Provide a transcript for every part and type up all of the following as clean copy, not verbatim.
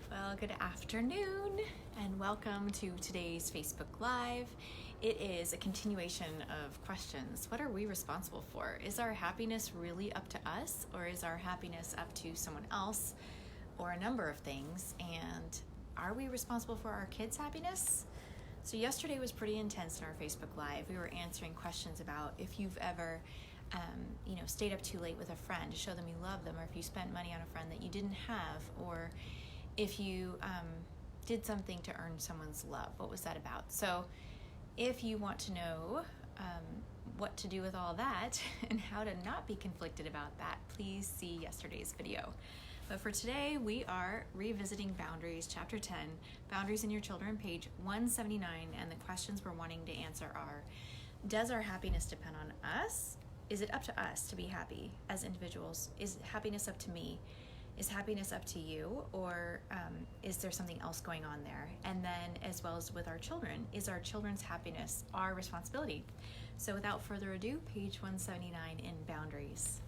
Well, good afternoon and welcome to today's Facebook Live. It is a continuation of questions. What are we responsible for? Is our happiness really up to us, or is our happiness up to someone else or a number of things? And are we responsible for our kids' happiness? So yesterday was pretty intense in our Facebook Live. We were answering questions about if you've ever stayed up too late with a friend to show them you love them, or if you spent money on a friend that you didn't have, or if you did something to earn someone's love. What was that about? So if you want to know what to do with all that and how to not be conflicted about that, please see yesterday's video. But for today, we are revisiting Boundaries, Chapter 10, Boundaries in Your Children, page 179, and the questions we're wanting to answer are, does our happiness depend on us? Is it up to us to be happy as individuals? Is happiness up to me? Is happiness up to you? Or is there something else going on there? And then as well as with our children, is our children's happiness our responsibility? So without further ado, page 179 in Boundaries.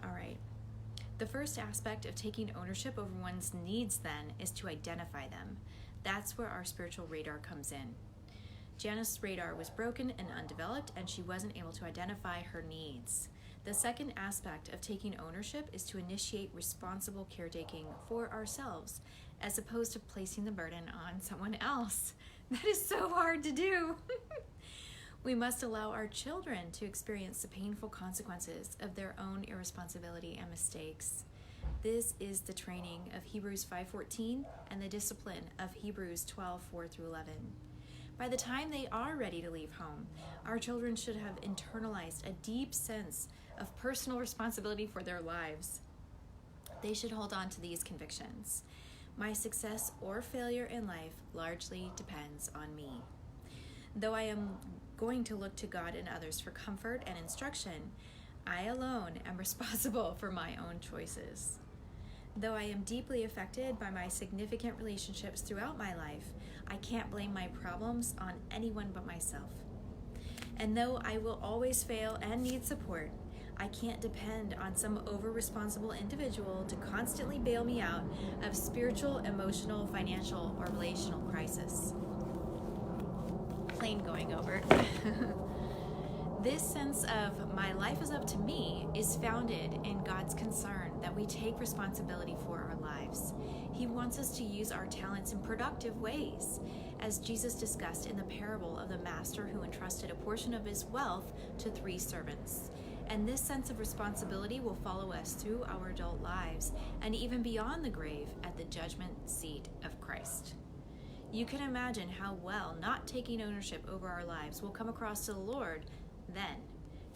All right. The first aspect of taking ownership over one's needs then is to identify them. That's where our spiritual radar comes in. Janice's radar was broken and undeveloped, and she wasn't able to identify her needs. The second aspect of taking ownership is to initiate responsible caretaking for ourselves, as opposed to placing the burden on someone else. That is so hard to do. We must allow our children to experience the painful consequences of their own irresponsibility and mistakes. This is the training of Hebrews 5:14 and the discipline of Hebrews 12:4-11. By the time they are ready to leave home, our children should have internalized a deep sense of personal responsibility for their lives. They should hold on to these convictions. My success or failure in life largely depends on me. Though I am going to look to God and others for comfort and instruction, I alone am responsible for my own choices. Though I am deeply affected by my significant relationships throughout my life, I can't blame my problems on anyone but myself. And though I will always fail and need support, I can't depend on some over-responsible individual to constantly bail me out of spiritual, emotional, financial, or relational crisis. Plane going over. This sense of my life is up to me is founded in God's concern that we take responsibility for our lives. He wants us to use our talents in productive ways, as Jesus discussed in the parable of the master who entrusted a portion of his wealth to 3 servants. And this sense of responsibility will follow us through our adult lives and even beyond the grave at the judgment seat of Christ. You can imagine how well not taking ownership over our lives will come across to the Lord then.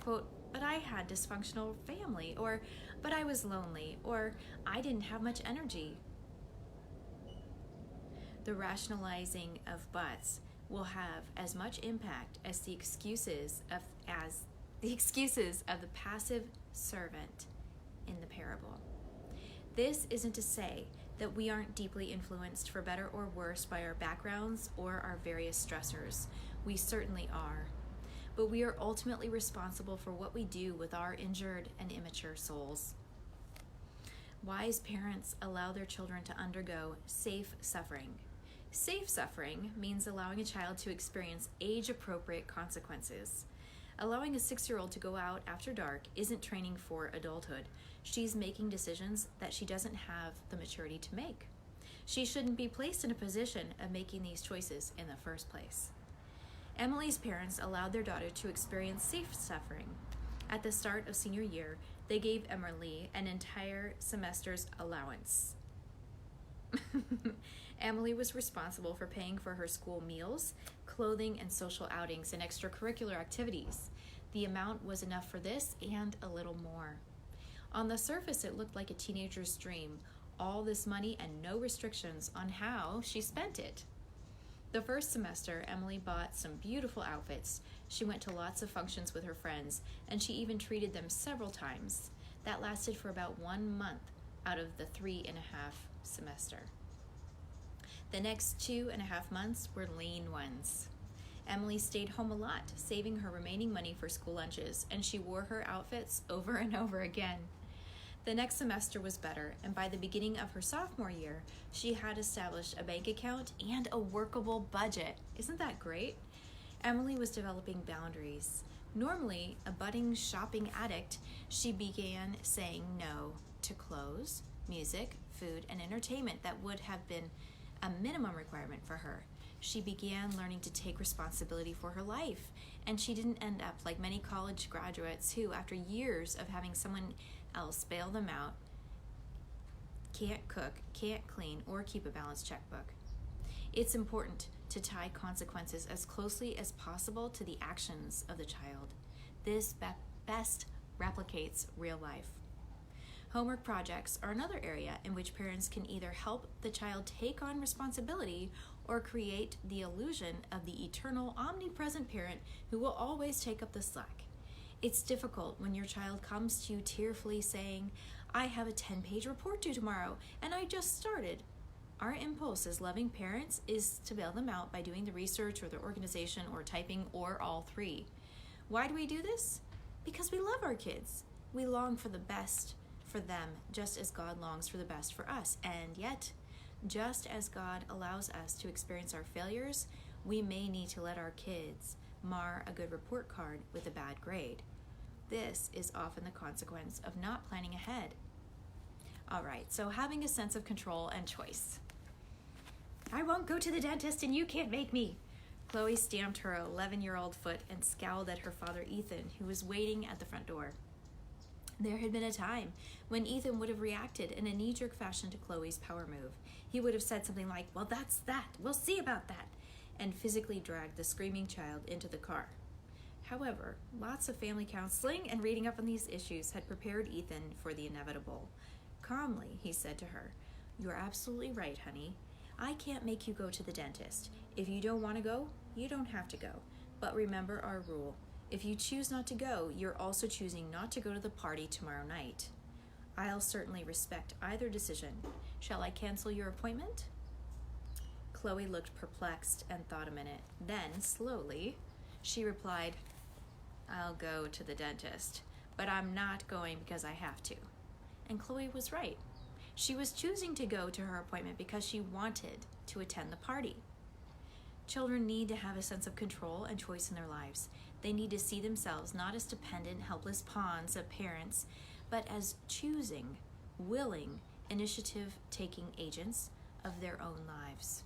Quote, but I had dysfunctional family, or but I was lonely, or I didn't have much energy. The rationalizing of buts will have as much impact as the excuses of the passive servant in the parable. This isn't to say that we aren't deeply influenced for better or worse by our backgrounds or our various stressors. We certainly are. But we are ultimately responsible for what we do with our injured and immature souls. Wise parents allow their children to undergo safe suffering. Safe suffering means allowing a child to experience age-appropriate consequences. Allowing a 6-year-old to go out after dark isn't training for adulthood. She's making decisions that she doesn't have the maturity to make. She shouldn't be placed in a position of making these choices in the first place. Emily's parents allowed their daughter to experience safe suffering. At the start of senior year, they gave Emily an entire semester's allowance. Emily was responsible for paying for her school meals, clothing, and social outings and extracurricular activities. The amount was enough for this and a little more. On the surface, it looked like a teenager's dream, all this money and no restrictions on how she spent it. The first semester, Emily bought some beautiful outfits. She went to lots of functions with her friends, and she even treated them several times. That lasted for about 1 month out of the 3.5 semester. The next 2.5 months were lean ones. Emily stayed home a lot, saving her remaining money for school lunches, and she wore her outfits over and over again. The next semester was better, and by the beginning of her sophomore year, she had established a bank account and a workable budget. Isn't that great? Emily was developing boundaries. Normally a budding shopping addict, she began saying no to clothes, music, food, and entertainment that would have been a minimum requirement for her. She began learning to take responsibility for her life, and she didn't end up like many college graduates who, after years of having someone else bail them out, can't cook, can't clean, or keep a balanced checkbook. It's important to tie consequences as closely as possible to the actions of the child. This best replicates real life. Homework projects are another area in which parents can either help the child take on responsibility or create the illusion of the eternal, omnipresent parent who will always take up the slack. It's difficult when your child comes to you tearfully saying, "I have a 10-page report due tomorrow, and I just started." Our impulse as loving parents is to bail them out by doing the research or the organization or typing or all three. Why do we do this? Because we love our kids. We long for the best for them, just as God longs for the best for us. And yet, just as God allows us to experience our failures, we may need to let our kids mar a good report card with a bad grade. This is often the consequence of not planning ahead. All right, so having a sense of control and choice. "I won't go to the dentist and you can't make me." Chloe stamped her 11-year-old foot and scowled at her father, Ethan, who was waiting at the front door. There had been a time when Ethan would have reacted in a knee-jerk fashion to Chloe's power move. He would have said something like, "Well, that's that. We'll see about that," and physically dragged the screaming child into the car. However, lots of family counseling and reading up on these issues had prepared Ethan for the inevitable. Calmly, he said to her, "You're absolutely right, honey. I can't make you go to the dentist. If you don't want to go, you don't have to go. But remember our rule. If you choose not to go, you're also choosing not to go to the party tomorrow night. I'll certainly respect either decision. Shall I cancel your appointment?" Chloe looked perplexed and thought a minute. Then, slowly, she replied, "I'll go to the dentist, but I'm not going because I have to." And Chloe was right. She was choosing to go to her appointment because she wanted to attend the party. Children need to have a sense of control and choice in their lives. They need to see themselves not as dependent, helpless pawns of parents, but as choosing, willing, initiative-taking agents of their own lives.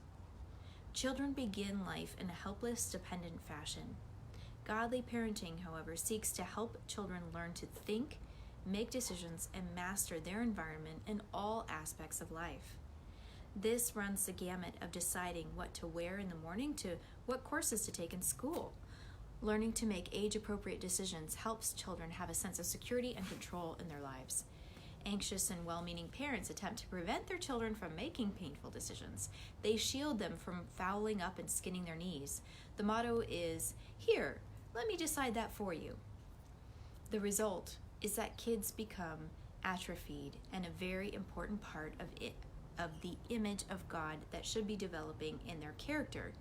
Children begin life in a helpless, dependent fashion. Godly parenting, however, seeks to help children learn to think, make decisions, and master their environment in all aspects of life. This runs the gamut of deciding what to wear in the morning to what courses to take in school. Learning to make age-appropriate decisions helps children have a sense of security and control in their lives. Anxious and well-meaning parents attempt to prevent their children from making painful decisions. They shield them from fouling up and skinning their knees. The motto is, "Here, let me decide that for you." The result is that kids become atrophied and a very important part of the image of God that should be developing in their character,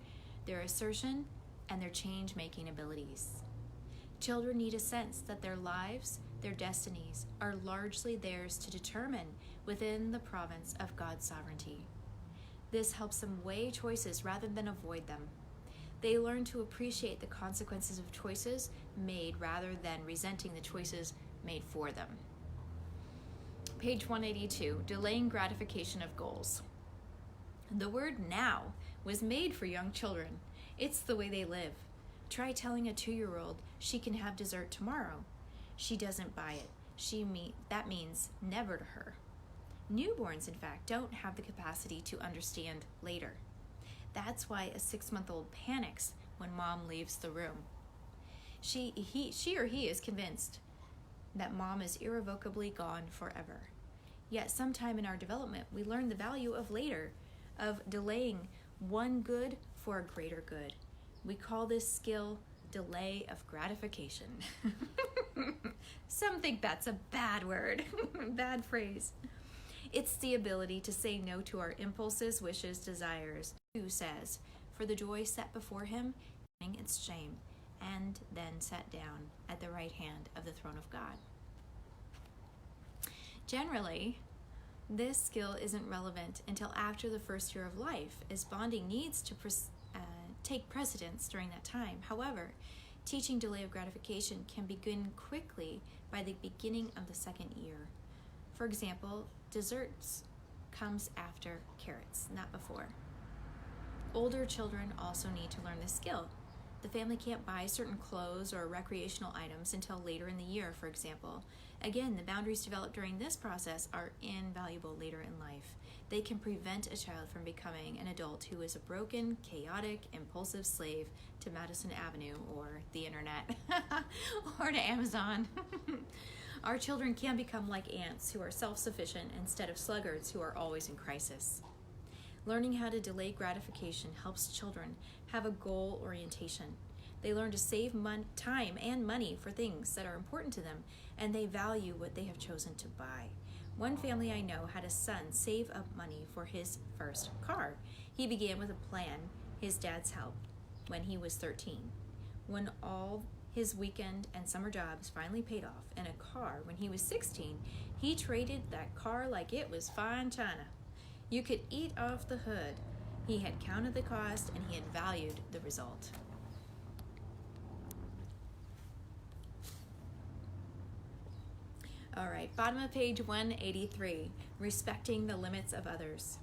their assertion, and their change-making abilities. Children need a sense that their lives, their destinies, are largely theirs to determine within the province of God's sovereignty. This helps them weigh choices rather than avoid them. They learn to appreciate the consequences of choices made rather than resenting the choices made for them. Page 182, delaying gratification of goals. The word "now" was made for young children. It's the way they live. Try telling a 2-year-old she can have dessert tomorrow. She doesn't buy it. That means never to her. Newborns, in fact, don't have the capacity to understand later. That's why a 6-month-old panics when mom leaves the room. She or he is convinced that mom is irrevocably gone forever. Yet sometime in our development, we learn the value of later, of delaying one good for a greater good. We call this skill delay of gratification. Some think that's a bad word, bad phrase. It's the ability to say no to our impulses, wishes, desires. Who says, "For the joy set before him, its shame, and then sat down at the right hand of the throne of God." Generally, this skill isn't relevant until after the first year of life, as bonding needs to take precedence during that time. However, teaching delay of gratification can begin quickly by the beginning of the second year. For example, desserts comes after carrots, not before. Older children also need to learn this skill. The family can't buy certain clothes or recreational items until later in the year, for example. Again, the boundaries developed during this process are invaluable later in life. They can prevent a child from becoming an adult who is a broken, chaotic, impulsive slave to Madison Avenue or the internet or to Amazon. Our children can become like ants who are self-sufficient instead of sluggards who are always in crisis. Learning how to delay gratification helps children have a goal orientation. They learn to save time and money for things that are important to them, and they value what they have chosen to buy. One family I know had a son save up money for his first car. He began with a plan, his dad's help, when he was 13. When all his weekend and summer jobs finally paid off and a car when he was 16, he traded that car like it was fine china. You could eat off the hood. He had counted the cost and he had valued the result. All right, bottom of page 183, respecting the limits of others.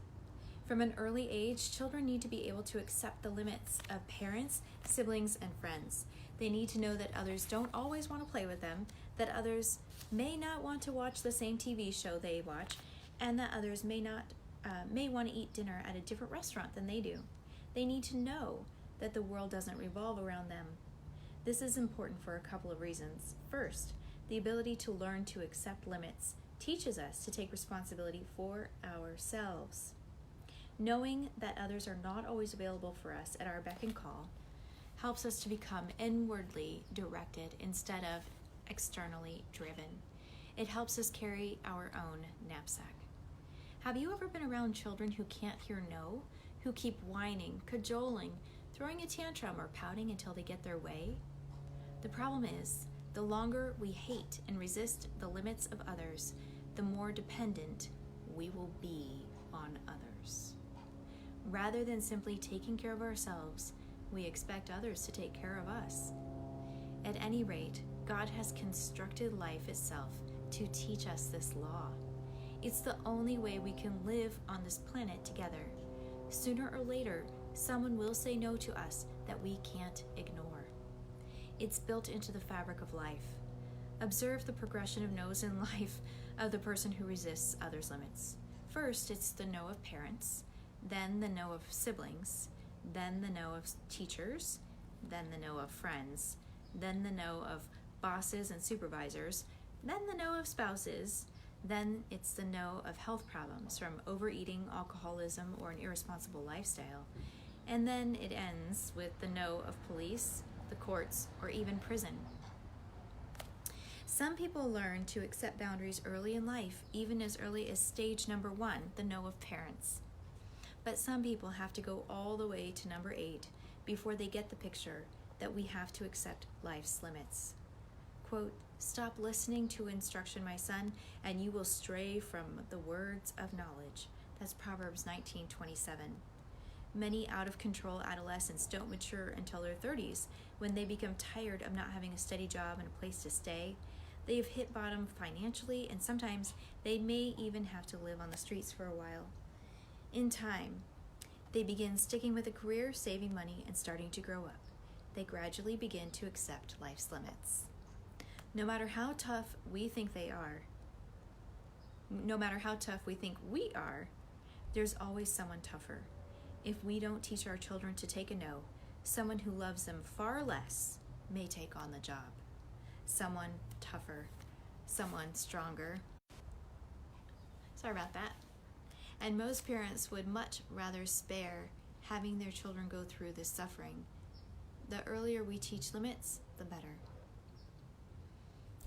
From an early age, children need to be able to accept the limits of parents, siblings, and friends. They need to know that others don't always want to play with them, that others may not want to watch the same TV show they watch, and that others may want to eat dinner at a different restaurant than they do. They need to know that the world doesn't revolve around them. This is important for a couple of reasons. First, the ability to learn to accept limits teaches us to take responsibility for ourselves. Knowing that others are not always available for us at our beck and call helps us to become inwardly directed instead of externally driven. It helps us carry our own knapsack. Have you ever been around children who can't hear no, who keep whining, cajoling, throwing a tantrum, or pouting until they get their way? The problem is, the longer we hate and resist the limits of others, the more dependent we will be on others. Rather than simply taking care of ourselves, we expect others to take care of us. At any rate, God has constructed life itself to teach us this law. It's the only way we can live on this planet together. Sooner or later, someone will say no to us that we can't ignore. It's built into the fabric of life. Observe the progression of no's in life of the person who resists others' limits. First, it's the no of parents, then the no of siblings, then the no of teachers, then the no of friends, then the no of bosses and supervisors, then the no of spouses, then it's the no of health problems from overeating, alcoholism, or an irresponsible lifestyle. And then it ends with the no of police, the courts, or even prison. Some people learn to accept boundaries early in life, even as early as stage number 1, the no of parents. But some people have to go all the way to number 8 before they get the picture that we have to accept life's limits. Quote, "Stop listening to instruction, my son, and you will stray from the words of knowledge." That's Proverbs 19:27. Many out-of-control adolescents don't mature until their 30s, when they become tired of not having a steady job and a place to stay. They have hit bottom financially, and sometimes they may even have to live on the streets for a while. In time, they begin sticking with a career, saving money, and starting to grow up. They gradually begin to accept life's limits. No matter how tough we think we are, there's always someone tougher. If we don't teach our children to take a no, someone who loves them far less may take on the job. Someone tougher, someone stronger. Sorry about that. And most parents would much rather spare having their children go through this suffering. The earlier we teach limits, the better.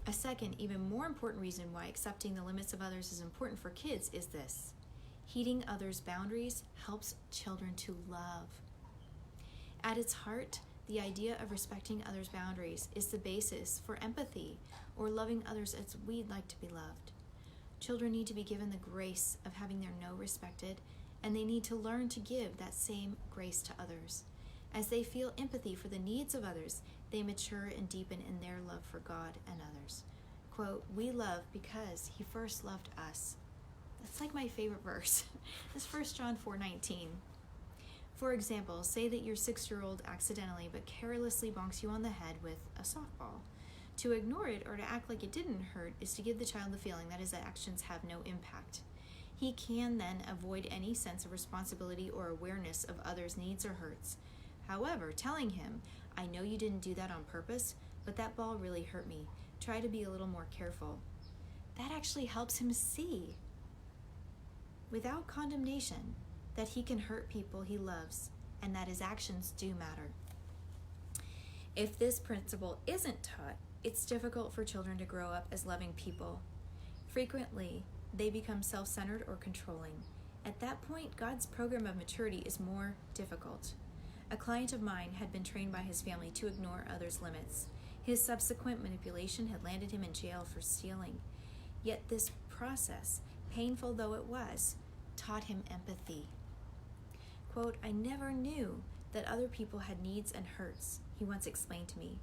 A second, even more important reason why accepting the limits of others is important for kids is this: heeding others' boundaries helps children to love. At its heart, the idea of respecting others' boundaries is the basis for empathy, or loving others as we'd like to be loved. Children need to be given the grace of having their no respected, and they need to learn to give that same grace to others. As they feel empathy for the needs of others, they mature and deepen in their love for God and others. Quote, "We love because he first loved us." That's like my favorite verse. It's 1 John 4:19. For example, say that your 6-year-old accidentally but carelessly bonks you on the head with a softball. To ignore it or to act like it didn't hurt is to give the child the feeling that his actions have no impact. He can then avoid any sense of responsibility or awareness of others' needs or hurts. However, telling him, "I know you didn't do that on purpose, but that ball really hurt me. Try to be a little more careful." That actually helps him see, without condemnation, that he can hurt people he loves and that his actions do matter. If this principle isn't taught, it's difficult for children to grow up as loving people. Frequently, they become self-centered or controlling. At that point, God's program of maturity is more difficult. A client of mine had been trained by his family to ignore others' limits. His subsequent manipulation had landed him in jail for stealing. Yet this process, painful though it was, taught him empathy. Quote, "I never knew that other people had needs and hurts," he once explained to me.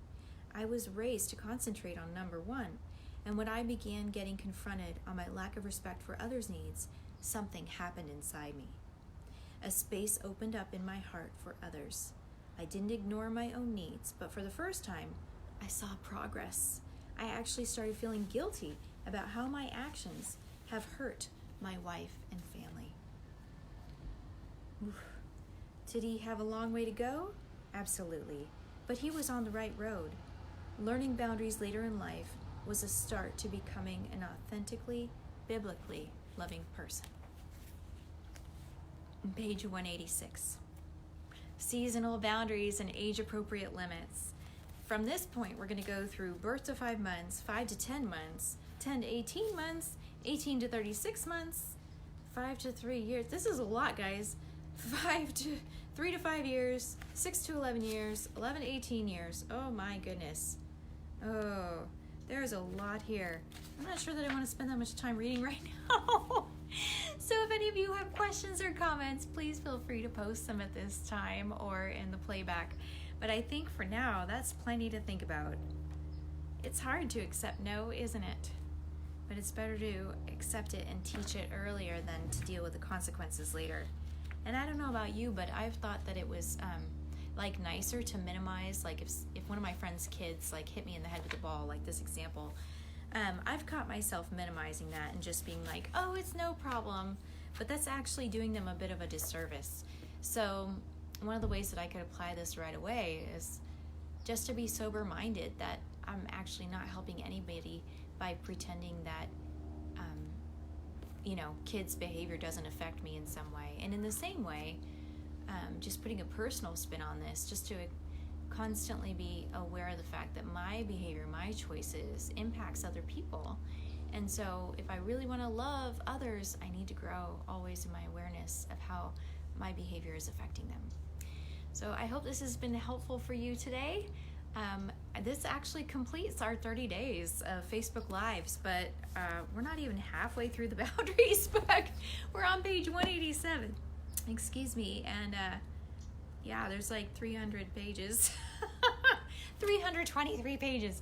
"I was raised to concentrate on number one, and when I began getting confronted on my lack of respect for others' needs, something happened inside me. A space opened up in my heart for others. I didn't ignore my own needs, but for the first time, I saw progress. I actually started feeling guilty about how my actions have hurt my wife and family." Oof. Did he have a long way to go? Absolutely. But he was on the right road. Learning boundaries later in life was a start to becoming an authentically, biblically loving person. Page 186. Seasonal boundaries and age-appropriate limits. From this point, we're going to go through birth to 5 months, 5 to 10 months, 10 to 18 months, 18 to 36 months, 5 to 3 years. This is a lot, guys. 3 to 5 years, 6 to 11 years, 11 to 18 years. Oh my goodness. Oh, there's a lot here. I'm not sure that I want to spend that much time reading right now. So if any of you have questions or comments, please feel free to post them at this time or in the playback. But I think for now, that's plenty to think about. It's hard to accept no, isn't it? But it's better to accept it and teach it earlier than to deal with the consequences later. And I don't know about you, but I've thought that it was nicer to minimize, like if one of my friend's kids hit me in the head with a ball, like this example, I've caught myself minimizing that and just being like, "Oh, it's no problem," but that's actually doing them a bit of a disservice. So one of the ways that I could apply this right away is just to be sober-minded that I'm actually not helping anybody by pretending that kids' behavior doesn't affect me in some way. And in the same way, just putting a personal spin on this, just to constantly be aware of the fact that my behavior, my choices impacts other people. And so if I really want to love others, I need to grow always in my awareness of how my behavior is affecting them. So I hope this has been helpful for you today. This actually completes our 30 days of Facebook Lives, but we're not even halfway through the boundaries book. We're on page 187. Excuse me. And there's like 300 pages. 323 pages.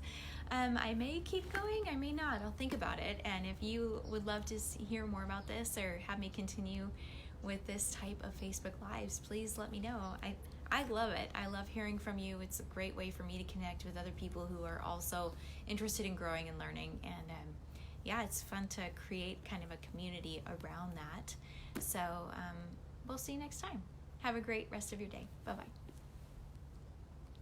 I may keep going, I may not. I'll think about it. And if you would love to hear more about this or have me continue with this type of Facebook Lives, please let me know. I love it. I love hearing from you. It's a great way for me to connect with other people who are also interested in growing and learning. And it's fun to create kind of a community around that. So we'll see you next time. Have a great rest of your day. Bye-bye.